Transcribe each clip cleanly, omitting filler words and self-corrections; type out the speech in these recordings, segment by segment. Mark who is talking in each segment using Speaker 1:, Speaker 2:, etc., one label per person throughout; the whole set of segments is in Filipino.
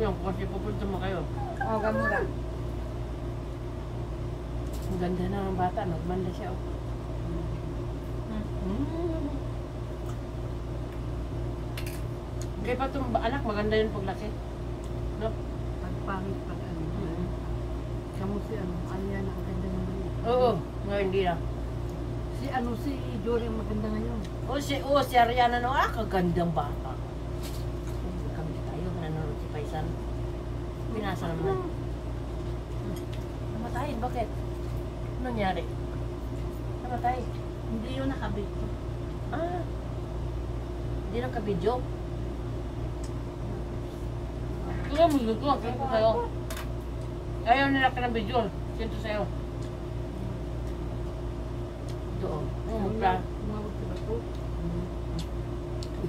Speaker 1: niyo kasi pupunta mo kayo.
Speaker 2: Oo, gamura.
Speaker 1: Ang ganda na ng bata, nagbanda siya. Kaya pa itong anak, maganda yun paglaki. No?
Speaker 2: Pagpangit pag ano. Kamu si ano, Alyan, ang ganda naman yun.
Speaker 1: Oo, ngayon hindi na.
Speaker 2: Si Jory ang maganda ngayon.
Speaker 1: Si Ariana no, kagandang bata. Kami tayo, nanonood si Paisan. Pinasa naman. Namatayin, bakit? Ano nangyari? Namatay.
Speaker 2: Hindi yun nakabit.
Speaker 1: Hindi nakabidyo. Kaya mo dito, kaya ko kayo. Ayaw nila ka ng video. Sinto sa'yo. Ito o.
Speaker 2: Umawag si Bato.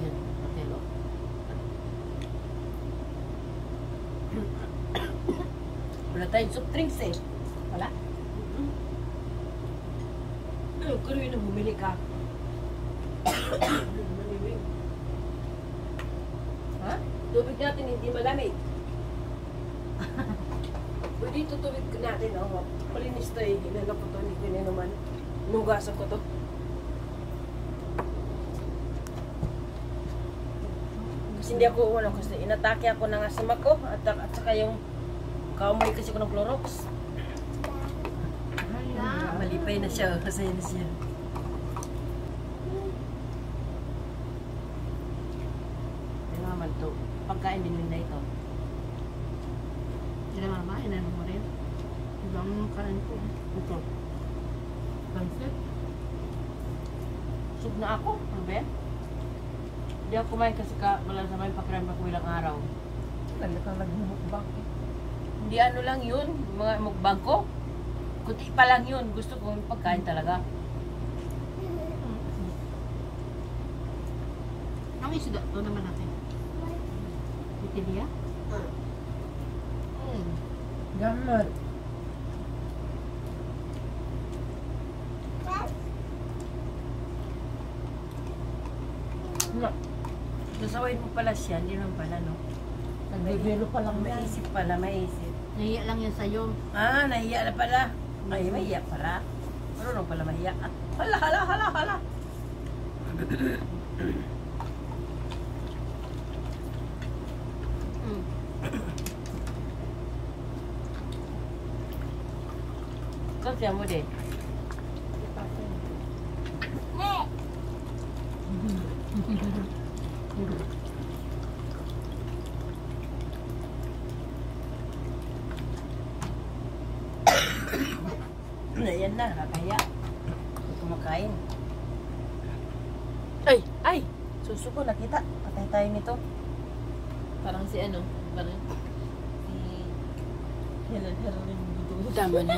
Speaker 1: Yan, matelo. Wala tayong soft drinks eh. Wala? Kung yun na bumili ka. Ha? Tubig natin hindi malamig. Pwede ito tubig natin, oh. Malinis to eh. Hinagap ko to, hindi ko naman. Nugasan ko to. Kasi hindi ako umano kasi inatake ako ng asma ko at saka yung kaumay kasi ko ng Clorox. Malipay na siya, kasaya na siya. Ano naman to? Pagkain din nila ito.
Speaker 2: Sila mama, inano mo rin. Ibang kain ko.
Speaker 1: Ito.
Speaker 2: Pansit.
Speaker 1: Sub na ako, ano ba yan? Hindi ako kumain kasi wala sa may pakiram ako ilang araw.
Speaker 2: Lalo kang nagmumukbang.
Speaker 1: Hindi ano lang yun, mga mukbang ko. Kunti pa lang yun, gusto ko yung pagkain talaga.
Speaker 2: Ang isda, ito naman natin. Pitilia?
Speaker 1: Gamot. No. Sasawain mo pala siya, hindi naman pala, no?
Speaker 2: Nagbibelo pa lang yan.
Speaker 1: Maisip pala, maisip.
Speaker 2: Nahiya lang yan sa'yo.
Speaker 1: Nahiya na pala. Ay, mahiya pala. Marunong pala mahiya. Hala. Kasi mo din. Yan na, nakakaya. Kumakain. Ay! Susuko, nakita. Patay tayo nito.
Speaker 2: Parang si ano? Parang si Helen.
Speaker 1: Tama na.